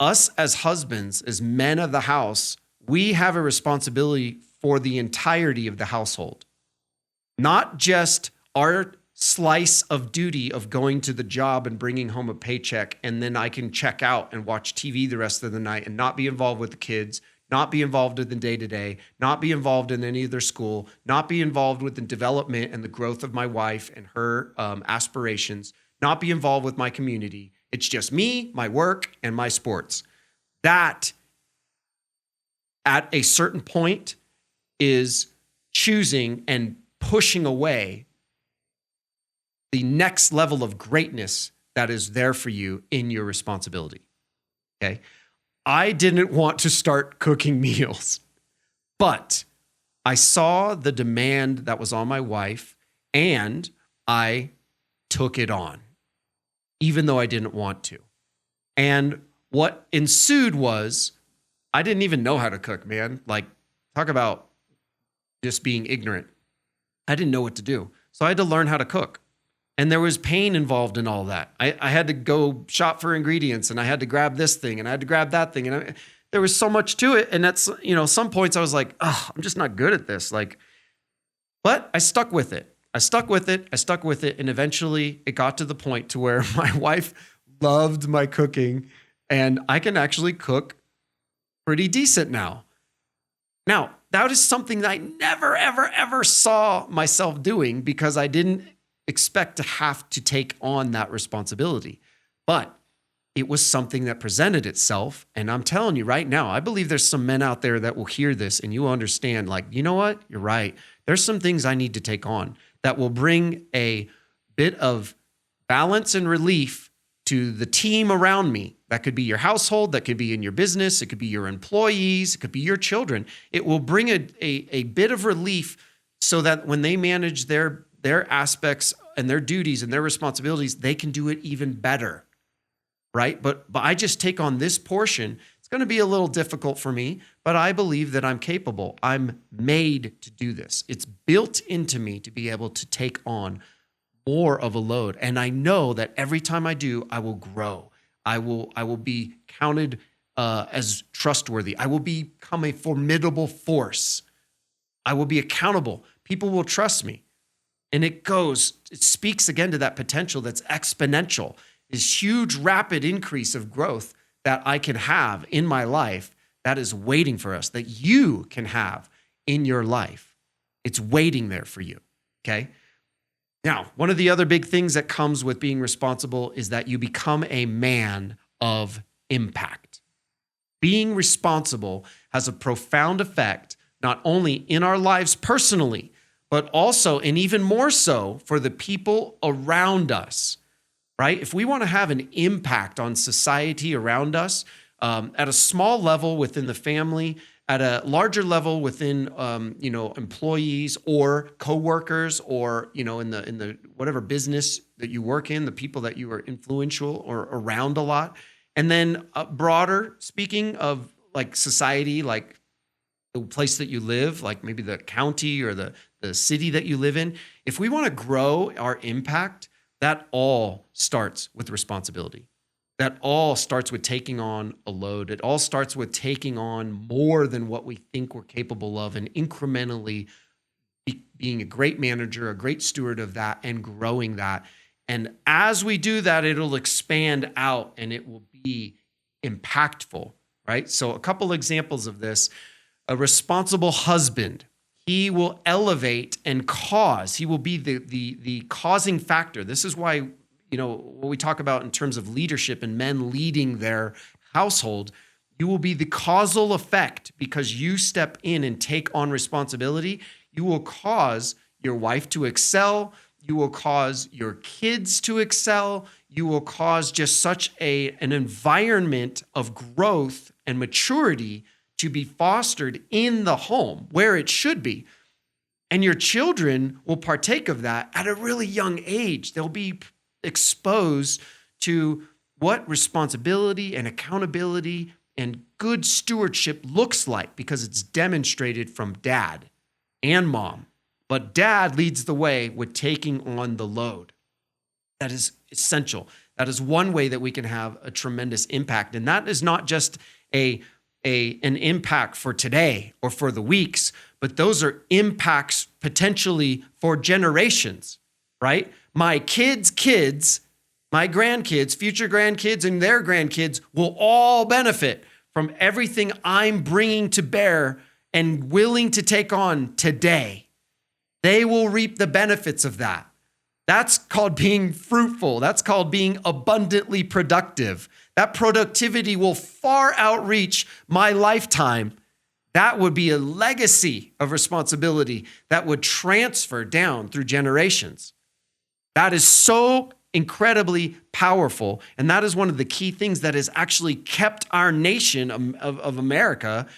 us as husbands, as men of the house, we have a responsibility for the entirety of the household, not just our slice of duty of going to the job and bringing home a paycheck, and then I can check out and watch TV the rest of the night and not be involved with the kids, not be involved in the day-to-day, not be involved in any of their school, not be involved with the development and the growth of my wife and her aspirations, not be involved with my community. It's just me, my work, and my sports. That, at a certain point, is choosing and pushing away the next level of greatness that is there for you in your responsibility. Okay? I didn't want to start cooking meals, but I saw the demand that was on my wife and I took it on, even though I didn't want to. And what ensued was I didn't even know how to cook, man. Like, talk about just being ignorant. I didn't know what to do. So I had to learn how to cook. And there was pain involved in all that. I had to go shop for ingredients, and I had to grab this thing, and I had to grab that thing. And there was so much to it. And that's, some points I was like, I'm just not good at this. But I stuck with it. And eventually it got to the point to where my wife loved my cooking, and I can actually cook pretty decent now. Now, that is something that I never, ever, ever saw myself doing because I didn't expect to have to take on that responsibility. But it was something that presented itself. And I'm telling you right now, I believe there's some men out there that will hear this and you will understand, like, you know what? You're right. There's some things I need to take on that will bring a bit of balance and relief to the team around me. That could be your household, that could be in your business, it could be your employees, it could be your children. It will bring a bit of relief so that when they manage their aspects and their duties and their responsibilities, they can do it even better, right? But I just take on this portion. It's going to be a little difficult for me, but I believe that I'm capable. I'm made to do this. It's built into me to be able to take on more of a load. And I know that every time I do, I will grow. I will be counted as trustworthy. I will become a formidable force. I will be accountable. People will trust me. And it speaks again to that potential that's exponential, this huge, rapid increase of growth that I can have in my life that is waiting for us, that you can have in your life. It's waiting there for you, okay? Now, one of the other big things that comes with being responsible is that you become a man of impact. Being responsible has a profound effect, not only in our lives personally, but also, and even more so, for the people around us, right? If we want to have an impact on society around us, at a small level within the family, at a larger level within, employees or coworkers, or in the whatever business that you work in, the people that you are influential or around a lot, and then broader, speaking of like society, like the place that you live, like maybe the county or the city that you live in. If we want to grow our impact, that all starts with responsibility. That all starts with taking on a load. It all starts with taking on more than what we think we're capable of, and incrementally being a great manager, a great steward of that, and growing that. And as we do that, it'll expand out and it will be impactful, right? So a couple examples of this. A responsible husband, he will elevate and cause. He will be the causing factor. This is why, what we talk about in terms of leadership and men leading their household, you will be the causal effect because you step in and take on responsibility. You will cause your wife to excel. You will cause your kids to excel. You will cause just such an environment of growth and maturity to be fostered in the home where it should be. And your children will partake of that at a really young age. They'll be exposed to what responsibility and accountability and good stewardship looks like because it's demonstrated from dad and mom. But dad leads the way with taking on the load. That is essential. That is one way that we can have a tremendous impact. And that is not just an impact for today or for the weeks, but those are impacts potentially for generations, right? My kids, my grandkids, future grandkids, and their grandkids will all benefit from everything I'm bringing to bear and willing to take on today. They will reap the benefits of that. That's called being fruitful. That's called being abundantly productive. That productivity will far outreach my lifetime. That would be a legacy of responsibility that would transfer down through generations. That is so incredibly powerful. And that is one of the key things that has actually kept our nation of America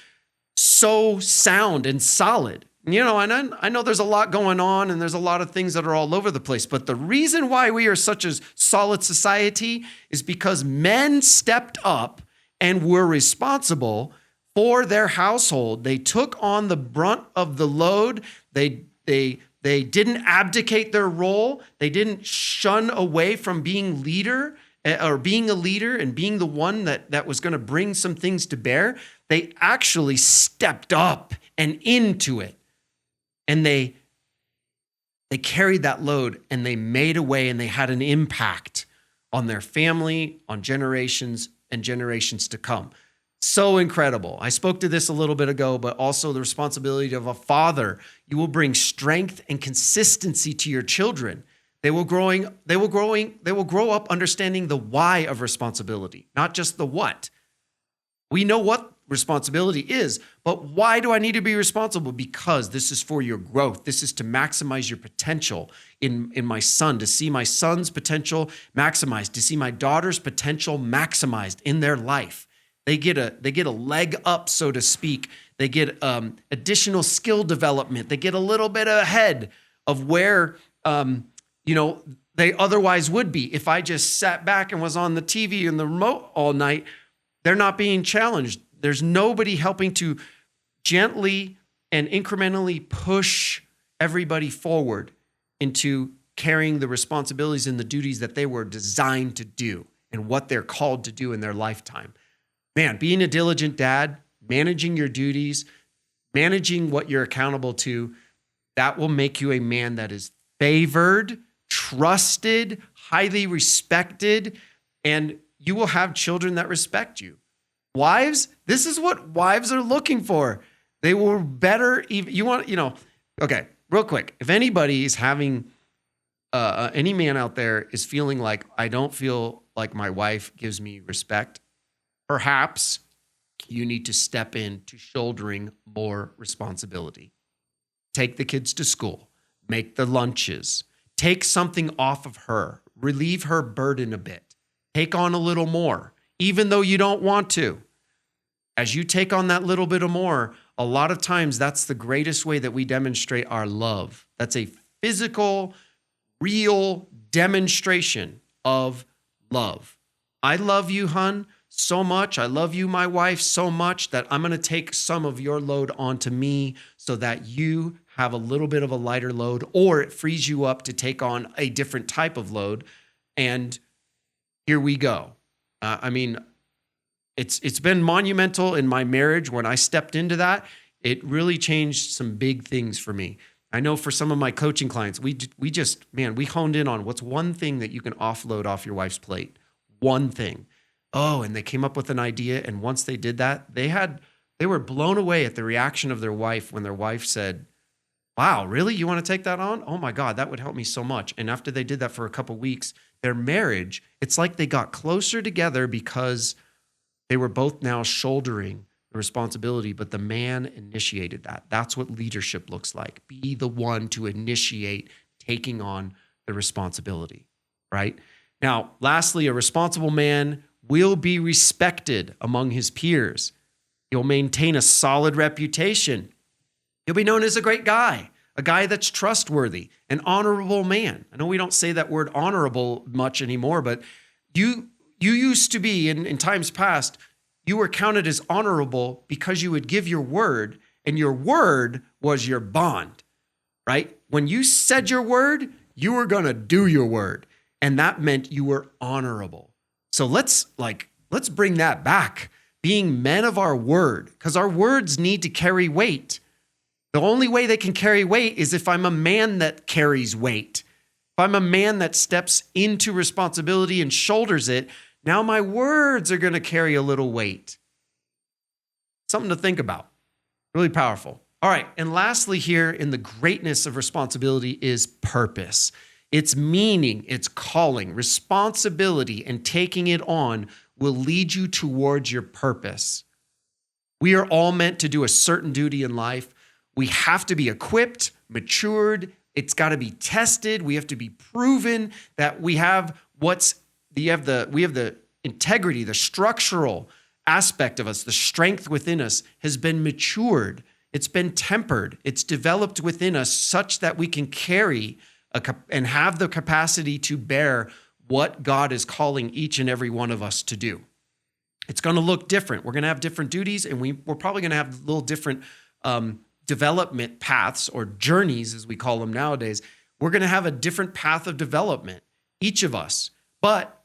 so sound and solid. And I know there's a lot going on and there's a lot of things that are all over the place. But the reason why we are such a solid society is because men stepped up and were responsible for their household. They took on the brunt of the load. They didn't abdicate their role. They didn't shun away from being leader or being a leader and being the one that was going to bring some things to bear. They actually stepped up and into it. And they carried that load and they made a way and they had an impact on their family, on generations and generations to come. So incredible. I spoke to this a little bit ago, but also the responsibility of a father. You will bring strength and consistency to your children. They will grow up understanding the why of responsibility, not just the what. We know what responsibility is. But why do I need to be responsible? Because this is for your growth. This is to maximize your potential in my son, to see my son's potential maximized, to see my daughter's potential maximized in their life. They get a leg up, so to speak. They get additional skill development. They get a little bit ahead of where they otherwise would be. If I just sat back and was on the TV and the remote all night, they're not being challenged. There's nobody helping to gently and incrementally push everybody forward into carrying the responsibilities and the duties that they were designed to do and what they're called to do in their lifetime. Man, being a diligent dad, managing your duties, managing what you're accountable to, that will make you a man that is favored, trusted, highly respected, and you will have children that respect you. Wives, this is what wives are looking for. They will better, okay, real quick. If anybody is having, any man out there is feeling like, I don't feel like my wife gives me respect, perhaps you need to step into shouldering more responsibility. Take the kids to school, make the lunches, take something off of her, relieve her burden a bit, take on a little more, even though you don't want to. As you take on that little bit of more, a lot of times that's the greatest way that we demonstrate our love. That's a physical, real demonstration of love. I love you, hun, so much. I love you, my wife, so much that I'm going to take some of your load onto me so that you have a little bit of a lighter load, or it frees you up to take on a different type of load. And here we go. It's been monumental in my marriage. When I stepped into that, it really changed some big things for me. I know for some of my coaching clients, we honed in on what's one thing that you can offload off your wife's plate. One thing. Oh, and they came up with an idea. And once they did that, they were blown away at the reaction of their wife when their wife said, wow, really? You want to take that on? Oh my God, that would help me so much. And after they did that for a couple of weeks, their marriage, it's like they got closer together because they were both now shouldering the responsibility, but the man initiated that. That's what leadership looks like. Be the one to initiate taking on the responsibility, right? Now, lastly, a responsible man will be respected among his peers. He'll maintain a solid reputation. He'll be known as a great guy, a guy that's trustworthy, an honorable man. I know we don't say that word honorable much anymore, but you used to be, in times past, you were counted as honorable because you would give your word, and your word was your bond, right? When you said your word, you were going to do your word, and that meant you were honorable. So let's bring that back, being men of our word, because our words need to carry weight. The only way they can carry weight is if I'm a man that carries weight. If I'm a man that steps into responsibility and shoulders it, now my words are going to carry a little weight. Something to think about. Really powerful. All right. And lastly here in the greatness of responsibility is purpose. It's meaning, it's calling. Responsibility and taking it on will lead you towards your purpose. We are all meant to do a certain duty in life. We have to be equipped, matured. It's got to be tested. We have to be proven that we have the integrity, the structural aspect of us, the strength within us has been matured. It's been tempered. It's developed within us such that we can carry and have the capacity to bear what God is calling each and every one of us to do. It's going to look different. We're going to have different duties, and we're probably going to have little different development paths or journeys, as we call them nowadays. We're going to have a different path of development, each of us. But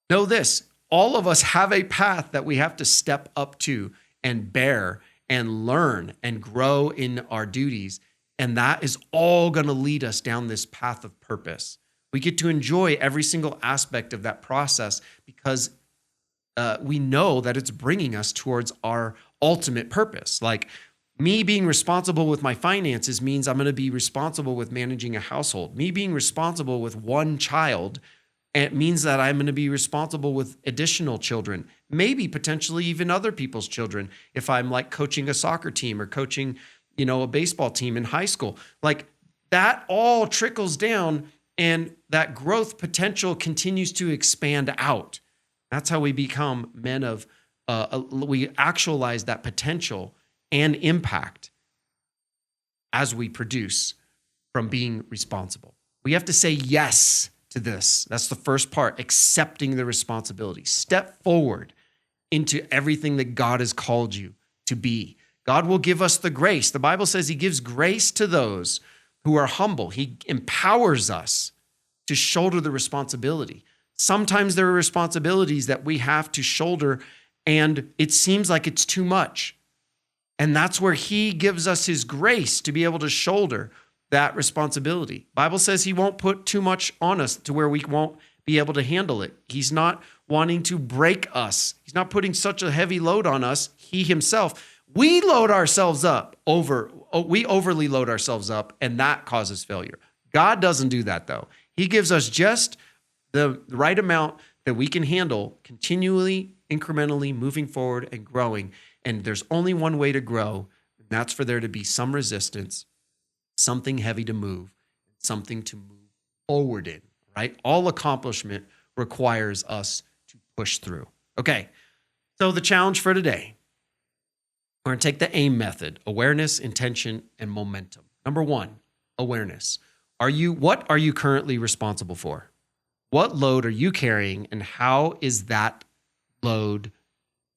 know this, all of us have a path that we have to step up to and bear and learn and grow in our duties. And that is all going to lead us down this path of purpose. We get to enjoy every single aspect of that process because we know that it's bringing us towards our ultimate purpose. Like me being responsible with my finances means I'm going to be responsible with managing a household. Me being responsible with one child And it means that I'm going to be responsible with additional children, maybe potentially even other people's children. If I'm like coaching a soccer team or coaching, a baseball team in high school, like that all trickles down and that growth potential continues to expand out. That's how we become men of, we actualize that potential and impact as we produce from being responsible. We have to say yes to this. That's the first part, accepting the responsibility. Step forward into everything that God has called you to be. God will give us the grace. The Bible says he gives grace to those who are humble. He empowers us to shoulder the responsibility. Sometimes there are responsibilities that we have to shoulder and it seems like it's too much. And that's where he gives us his grace to be able to shoulder that responsibility. Bible says he won't put too much on us to where we won't be able to handle it. He's not wanting to break us. He's not putting such a heavy load on us. He himself, we load ourselves up we overly load ourselves up, and that causes failure. God doesn't do that though. He gives us just the right amount that we can handle, continually, incrementally moving forward and growing. And there's only one way to grow, and that's for there to be some resistance, something heavy to move, something to move forward in, right? All accomplishment requires us to push through. Okay, so the challenge for today, we're going to take the AIM method: awareness, intention, and momentum. Number one, awareness. What are you currently responsible for? What load are you carrying, and how is that load,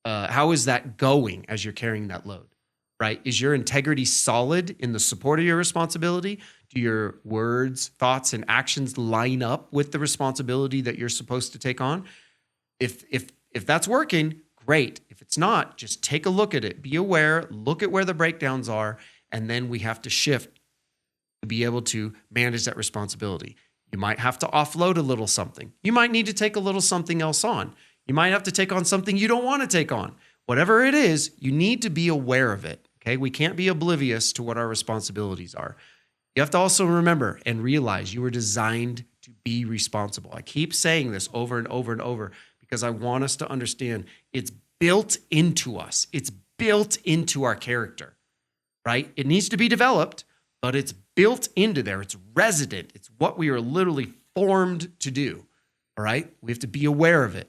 how is that going as you're carrying that load? Right? Is your integrity solid in the support of your responsibility? Do your words, thoughts, and actions line up with the responsibility that you're supposed to take on? If that's working, great. If it's not, just take a look at it. Be aware, look at where the breakdowns are, and then we have to shift to be able to manage that responsibility. You might have to offload a little something. You might need to take a little something else on. You might have to take on something you don't want to take on. Whatever it is, you need to be aware of it. Okay, we can't be oblivious to what our responsibilities are. You have to also remember and realize you were designed to be responsible. I keep saying this over and over and over because I want us to understand it's built into us. It's built into our character, right? It needs to be developed, but it's built into there. It's resident. It's what we are literally formed to do, all right? We have to be aware of it.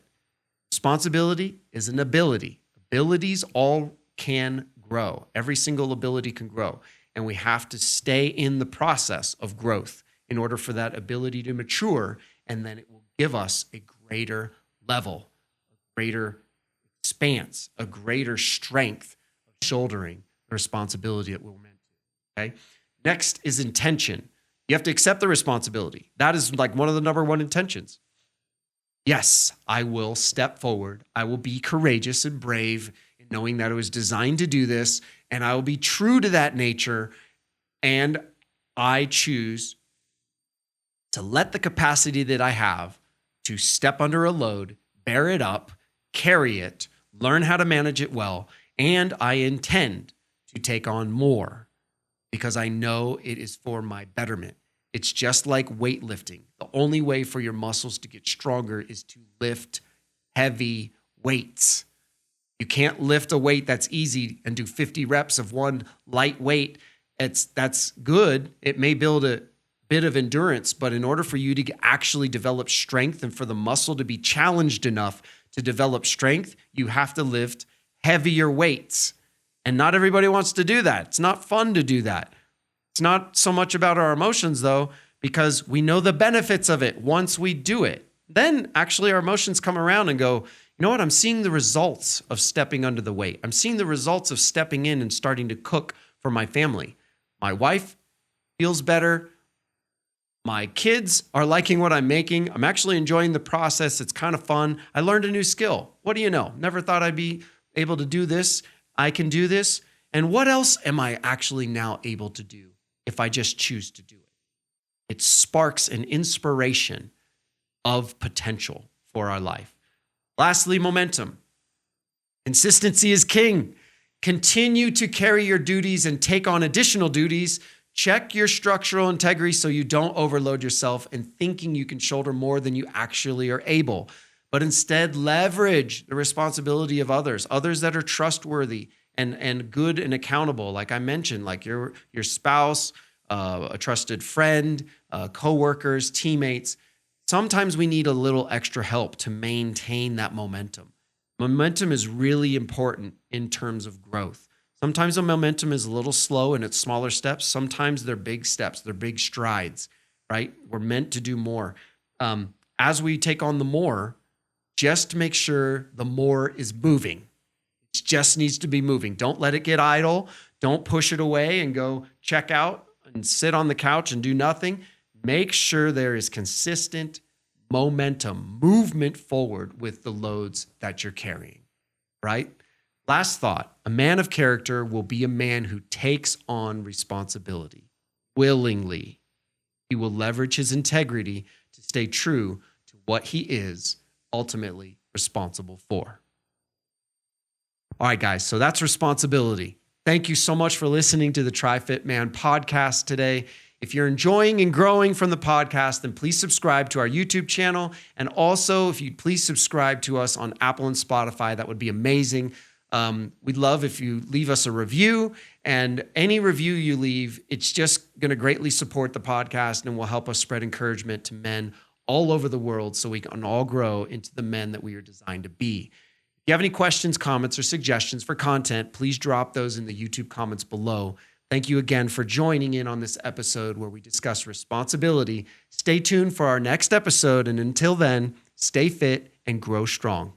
Responsibility is an ability. Abilities all can grow. Every single ability can grow. And we have to stay in the process of growth in order for that ability to mature. And then it will give us a greater level, a greater expanse, a greater strength of shouldering the responsibility that we're meant to. Okay. Next is intention. You have to accept the responsibility. That is like one of the number one intentions. Yes, I will step forward. I will be courageous and brave, knowing that I was designed to do this, and I will be true to that nature, and I choose to let the capacity that I have to step under a load, bear it up, carry it, learn how to manage it well, and I intend to take on more because I know it is for my betterment. It's just like weightlifting. The only way for your muscles to get stronger is to lift heavy weights. You can't lift a weight that's easy and do 50 reps of one light weight. That's good. It may build a bit of endurance, but in order for you to actually develop strength and for the muscle to be challenged enough to develop strength, you have to lift heavier weights. And not everybody wants to do that. It's not fun to do that. It's not so much about our emotions, though, because we know the benefits of it once we do it. Then actually our emotions come around and go, you know what? I'm seeing the results of stepping under the weight. I'm seeing the results of stepping in and starting to cook for my family. My wife feels better. My kids are liking what I'm making. I'm actually enjoying the process. It's kind of fun. I learned a new skill. What do you know? Never thought I'd be able to do this. I can do this. And what else am I actually now able to do if I just choose to do it? It sparks an inspiration of potential for our life. Lastly, momentum. Consistency is king. Continue to carry your duties and take on additional duties Check your structural integrity so you don't overload yourself in thinking you can shoulder more than you actually are able, but instead leverage the responsibility of others that are trustworthy and good and accountable. Like I mentioned, like your spouse, a trusted friend, coworkers, teammates. Sometimes we need a little extra help to maintain that momentum. Momentum is really important in terms of growth. Sometimes the momentum is a little slow and it's smaller steps. Sometimes they're big steps, they're big strides, right? We're meant to do more. As we take on the more, just make sure the more is moving. It just needs to be moving. Don't let it get idle. Don't push it away and go check out and sit on the couch and do nothing. Make sure there is consistent momentum, movement forward with the loads that you're carrying, right? Last thought, a man of character will be a man who takes on responsibility willingly. He will leverage his integrity to stay true to what he is ultimately responsible for. All right, guys, so that's responsibility. Thank you so much for listening to the TriFit Man podcast today. If you're enjoying and growing from the podcast, then please subscribe to our YouTube channel. And also, if you'd please subscribe to us on Apple and Spotify, that would be amazing. We'd love if you leave us a review, and any review you leave, it's just going to greatly support the podcast and will help us spread encouragement to men all over the world so we can all grow into the men that we are designed to be. If you have any questions, comments, or suggestions for content, please drop those in the YouTube comments below. Thank you again for joining in on this episode where we discuss responsibility. Stay tuned for our next episode, and until then, stay fit and grow strong.